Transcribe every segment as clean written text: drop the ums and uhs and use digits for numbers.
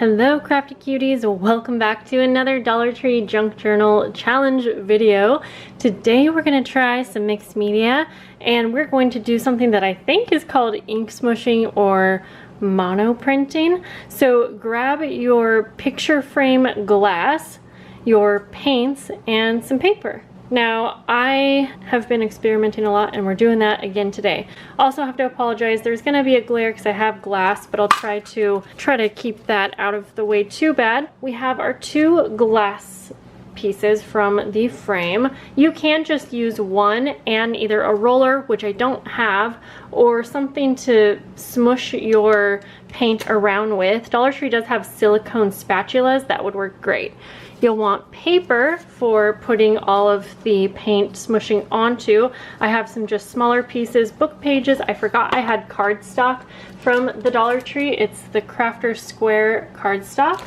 Hello crafty cuties, welcome back to another Dollar Tree Junk Journal challenge video. Today we're going to try some mixed media and we're going to do something that I think is called ink smushing or mono printing. So grab your picture frame glass, your paints, and some paper. Now, I have been experimenting a lot and we're doing that again today. Also have to apologize, there's gonna be a glare because I have glass, but I'll try to keep that out of the way too bad. We have our two glass pieces from the frame. You can just use one and either a roller, which I don't have, or something to smush your paint around with. Dollar Tree does have silicone spatulas that would work great. You'll want paper for putting all of the paint smushing onto. I have some just smaller pieces, book pages. I forgot I had cardstock from the Dollar Tree. It's the Crafter Square cardstock.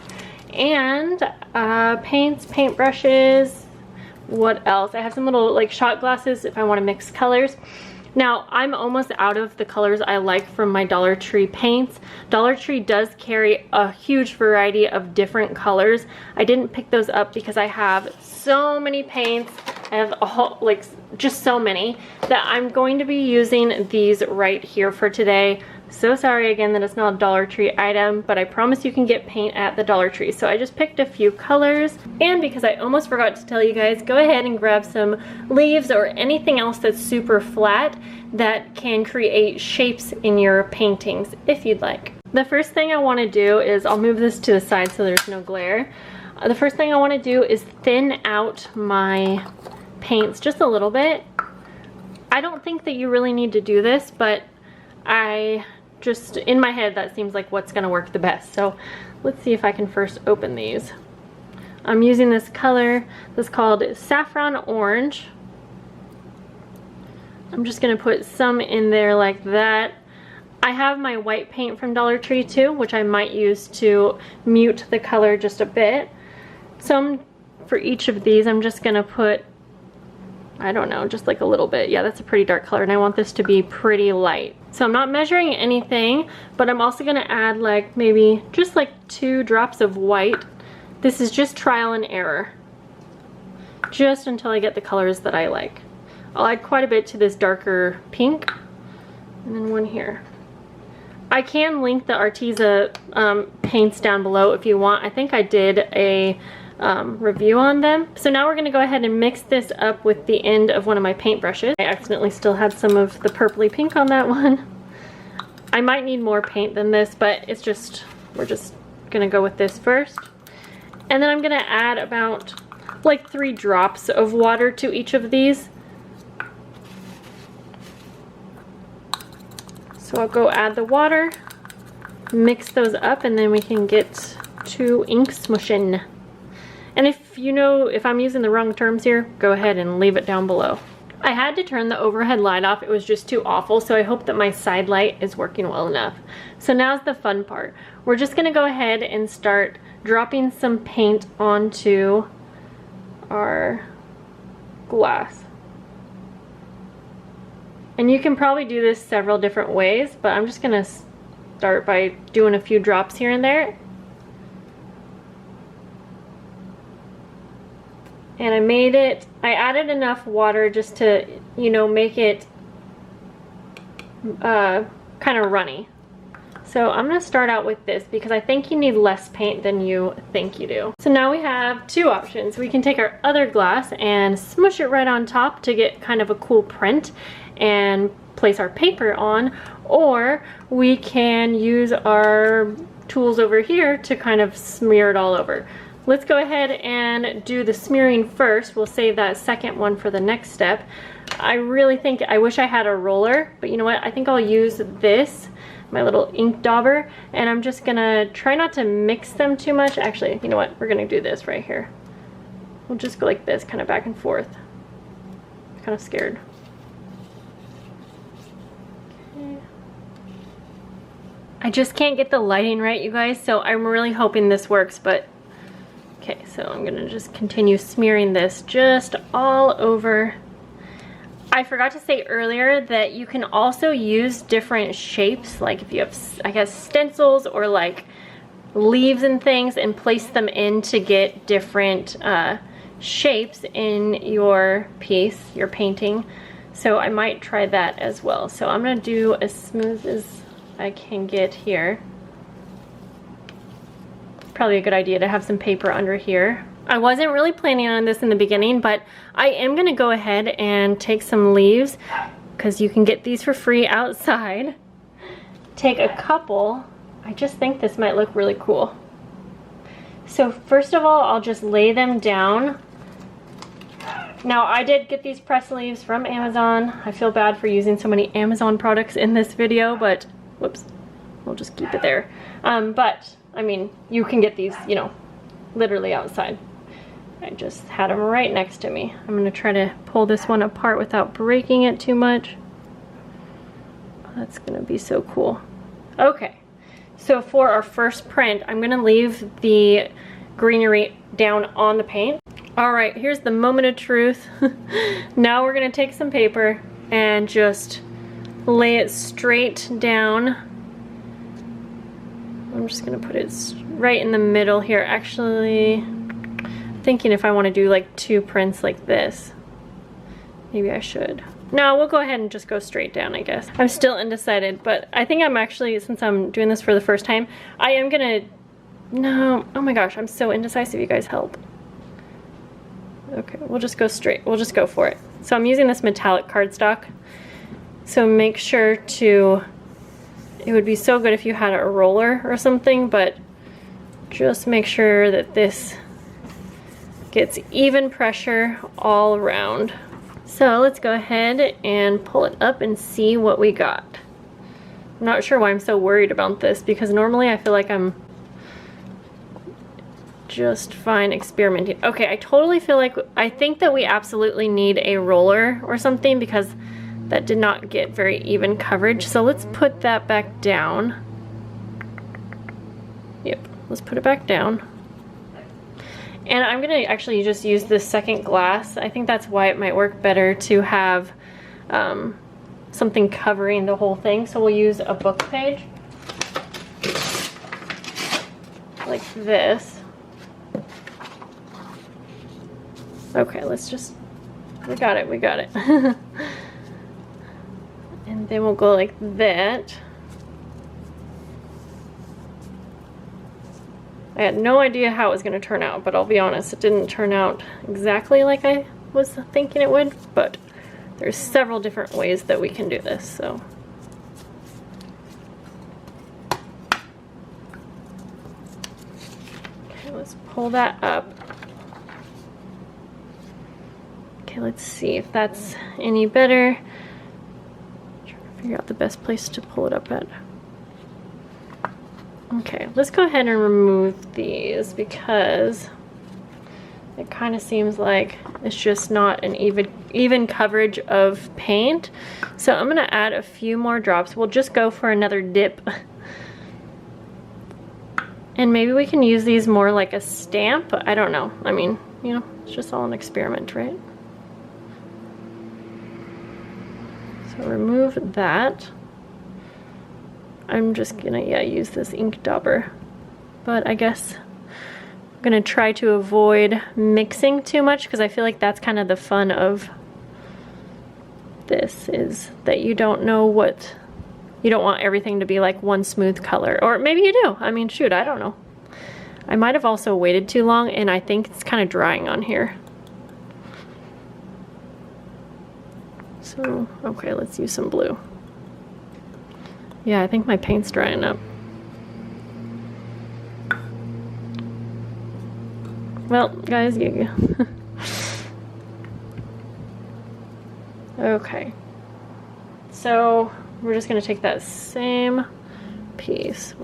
And paints, paint brushes, what else? I have some little like shot glasses if I want to mix colors. Now, I'm almost out of the colors I like from my Dollar Tree paints. Dollar Tree does carry a huge variety of different colors. I didn't pick those up because I have so many paints. I have a whole, like, just so many that I'm going to be using these right here for today. So sorry again that it's not a Dollar Tree item, but I promise you can get paint at the Dollar Tree. So I just picked a few colors, and because I almost forgot to tell you guys, go ahead and grab some leaves or anything else that's super flat that can create shapes in your paintings if you'd like. The first thing I want to do is, I'll move this to the side so there's no glare. The first thing I want to do is thin out my paints just a little bit. I don't think that you really need to do this, but just in my head that seems like what's gonna work the best. So let's see if I can first open these. I'm using this color that's called Saffron Orange. I'm just gonna put some in there like that. I have my white paint from Dollar Tree too, which I might use to mute the color just a bit. So for each of these I'm just gonna put, I don't know, just like a little bit. Yeah, that's a pretty dark color and I want this to be pretty light. So I'm not measuring anything, but I'm also gonna add like maybe just like 2 drops of white. This is just trial and error, just until I get the colors that I like. I'll add quite a bit to this darker pink, and then one here. I can link the Arteza paints down below if you want. I think I did a review on them. So now we're going to go ahead and mix this up with the end of one of my paint brushes. I accidentally still had some of the purpley pink on that one. I might need more paint than this, but it's just, we're just going to go with this first. And then I'm going to add about like 3 drops of water to each of these. So I'll go add the water, mix those up, and then we can get to ink smushing. And if I'm using the wrong terms here, go ahead and leave it down below. I had to turn the overhead light off. It was just too awful, so I hope that my side light is working well enough. So now's the fun part. We're just gonna go ahead and start dropping some paint onto our glass. And you can probably do this several different ways, but I'm just gonna start by doing a few drops here and there. And I added enough water just to, make it kind of runny. So I'm gonna start out with this because I think you need less paint than you think you do. So now we have 2 options. We can take our other glass and smush it right on top to get kind of a cool print and place our paper on, or we can use our tools over here to kind of smear it all over. Let's go ahead and do the smearing first. We'll save that second one for the next step. I wish I had a roller, but you know what? I think I'll use this, my little ink dauber, and I'm just gonna try not to mix them too much. Actually, you know what? We're gonna do this right here. We'll just go like this, kind of back and forth. I'm kind of scared. Okay. I just can't get the lighting right, you guys, so I'm really hoping this works, but okay, so I'm gonna just continue smearing this just all over. I forgot to say earlier that you can also use different shapes, like if you have, I guess, stencils or like leaves and things and place them in to get different shapes in your piece, your painting. So I might try that as well. So I'm gonna do as smooth as I can get here. Probably a good idea to have some paper under here. I wasn't really planning on this in the beginning, but I am gonna go ahead and take some leaves, because you can get these for free outside. Take a couple. I just think this might look really cool. So first of all, I'll just lay them down. Now, I did get these press leaves from Amazon. I feel bad for using so many Amazon products in this video, but whoops, we'll just keep it there. But I mean, you can get these, you know, literally outside. I just had them right next to me. I'm gonna try to pull this one apart without breaking it too much. That's gonna be so cool. Okay, so for our first print, I'm gonna leave the greenery down on the paint. All right, here's the moment of truth. Now we're gonna take some paper and just lay it straight down. I'm just gonna put it right in the middle here. Actually, I'm thinking if I wanna do like 2 prints like this, maybe I should. No, we'll go ahead and just go straight down, I guess. I'm still undecided, but I think I'm actually, since I'm doing this for the first time, I am gonna, no, oh my gosh, I'm so indecisive, you guys help. Okay, we'll just go straight, we'll just go for it. So I'm using this metallic cardstock, so make sure to, it would be so good if you had a roller or something, but just make sure that this gets even pressure all around. So let's go ahead and pull it up and see what we got. I'm not sure why I'm so worried about this, because normally I feel like I'm just fine experimenting. Okay, I totally feel like, I think that we absolutely need a roller or something, because that did not get very even coverage. So let's put that back down. Yep, let's put it back down. And I'm gonna actually just use this second glass. I think that's why it might work better to have something covering the whole thing. So we'll use a book page like this. Okay, let's just, we got it. And then we'll go like that. I had no idea how it was going to turn out, but I'll be honest, it didn't turn out exactly like I was thinking it would, but there's several different ways that we can do this, so. Okay, let's pull that up. Okay, let's see if that's any better. I'm trying to figure out the best place to pull it up at. Okay, let's go ahead and remove these, because it kind of seems like it's just not an even coverage of paint. So I'm gonna add a few more drops. We'll just go for another dip. And maybe we can use these more like a stamp. I don't know. I mean, you know, it's just all an experiment, right? So remove that. I'm just gonna, yeah, use this ink dauber. But I guess I'm gonna try to avoid mixing too much, because I feel like that's kind of the fun of this, is that you don't know what, you don't want everything to be like one smooth color. Or maybe you do. I mean, shoot, I don't know. I might have also waited too long, and I think it's kind of drying on here. So, okay, let's use some blue. Yeah, I think my paint's drying up. Well, guys, you okay. So we're just gonna take that same piece.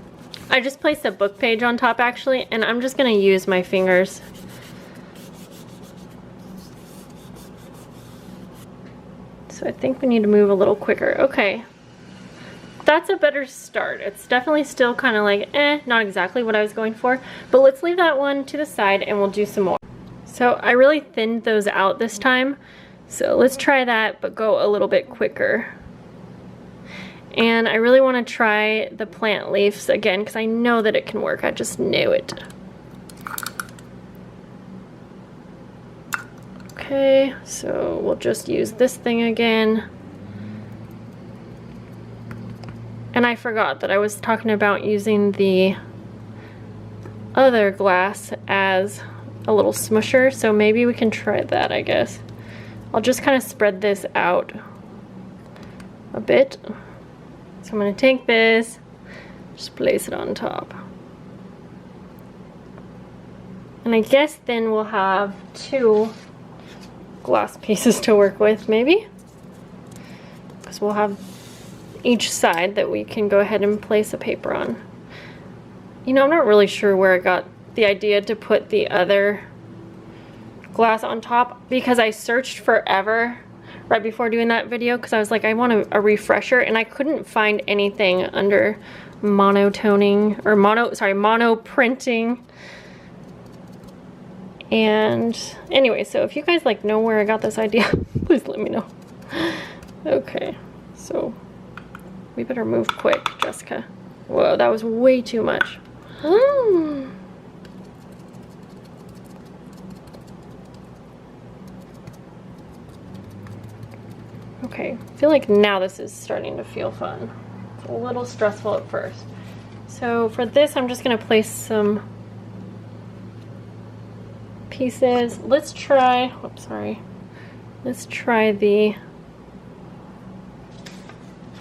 I just placed a book page on top actually, and I'm just gonna use my fingers. So I think we need to move a little quicker. Okay. That's a better start. It's definitely still kind of like, not exactly what I was going for, but let's leave that one to the side and we'll do some more. So I really thinned those out this time. So let's try that, but go a little bit quicker. And I really want to try the plant leaves again because I know that it can work. I just knew it. Okay, so we'll just use this thing again. And I forgot that I was talking about using the other glass as a little smusher, so maybe we can try that, I guess. I'll just kind of spread this out a bit. So I'm going to take this, just place it on top. And I guess then we'll have 2 glass pieces to work with, maybe? Because we'll have each side that we can go ahead and place a paper on. You know, I'm not really sure where I got the idea to put the other glass on top, because I searched forever right before doing that video because I was like, I want a refresher, and I couldn't find anything under monotoning or mono printing. And anyway, so if you guys like know where I got this idea, please let me know. Okay, so we better move quick, Jessica. Whoa, that was way too much. Okay, I feel like now this is starting to feel fun. It's a little stressful at first. So for this, I'm just gonna place some pieces. Let's try, oops, sorry. Let's try the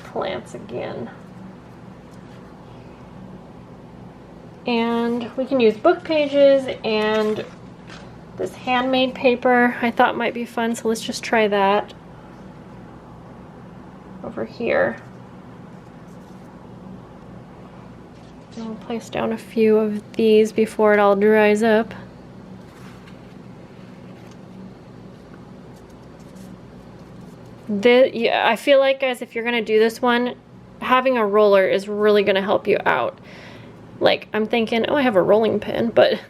plants again. And we can use book pages and this handmade paper I thought might be fun, so let's just try that over here. And we'll place down a few of these before it all dries up. Yeah, I feel like, guys, if you're gonna do this one, having a roller is really gonna help you out. Like, I'm thinking, oh, I have a rolling pin, but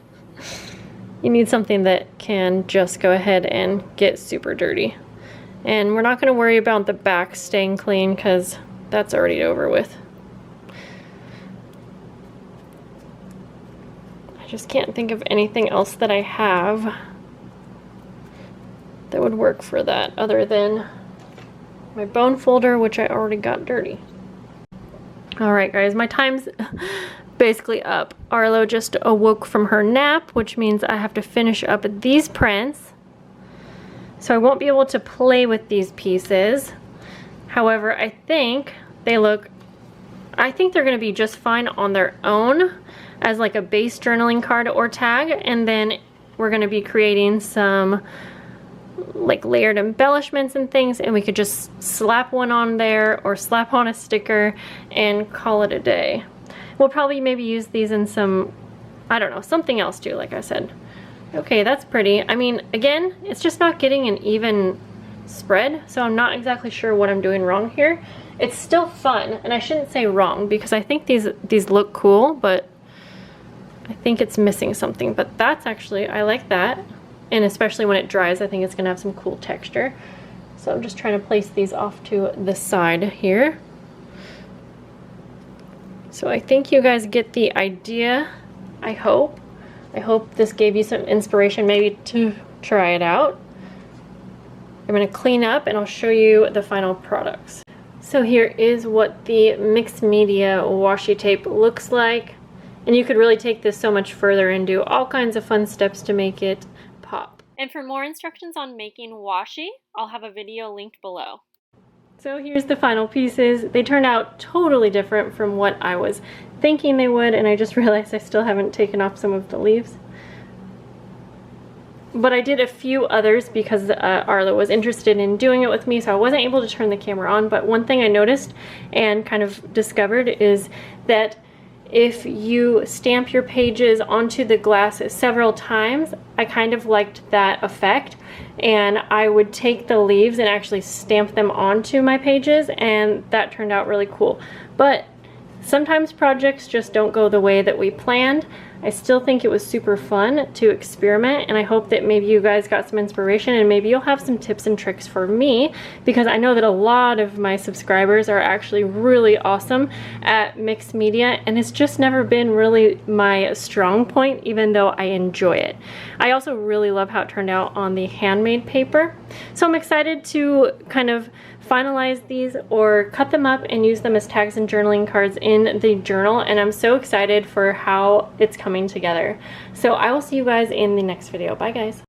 you need something that can just go ahead and get super dirty. And we're not gonna worry about the back staying clean because that's already over with. I just can't think of anything else that I have that would work for that other than my bone folder, which I already got dirty. All right, guys, my time's basically up. Arlo just awoke from her nap, which means I have to finish up these prints. So I won't be able to play with these pieces. However, I think they're gonna be just fine on their own as like a base journaling card or tag. And then we're gonna be creating some like layered embellishments and things, and we could just slap one on there or slap on a sticker and call it a day. We'll probably maybe use these in some, I don't know, something else too, like I said. Okay, that's pretty. I mean, again, it's just not getting an even spread, so I'm not exactly sure what I'm doing wrong here. It's still fun, and I shouldn't say wrong because I think these look cool, but I think it's missing something. But that's actually, I like that. And especially when it dries, I think it's gonna have some cool texture. So I'm just trying to place these off to the side here. So I think you guys get the idea, I hope. I hope this gave you some inspiration maybe to try it out. I'm gonna clean up and I'll show you the final products. So here is what the mixed media washi tape looks like. And you could really take this so much further and do all kinds of fun steps to make it pop. And for more instructions on making washi, I'll have a video linked below. So here's the final pieces. They turned out totally different from what I was thinking they would, and I just realized I still haven't taken off some of the leaves. But I did a few others because Arlo was interested in doing it with me, so I wasn't able to turn the camera on. But one thing I noticed and kind of discovered is that if you stamp your pages onto the glass several times, I kind of liked that effect, and I would take the leaves and actually stamp them onto my pages, and that turned out really cool. But sometimes projects just don't go the way that we planned. I still think it was super fun to experiment, and I hope that maybe you guys got some inspiration and maybe you'll have some tips and tricks for me, because I know that a lot of my subscribers are actually really awesome at mixed media, and it's just never been really my strong point, even though I enjoy it. I also really love how it turned out on the handmade paper. So I'm excited to kind of finalize these or cut them up and use them as tags and journaling cards in the journal, and I'm so excited for how it's coming together. So I will see you guys in the next video. Bye guys.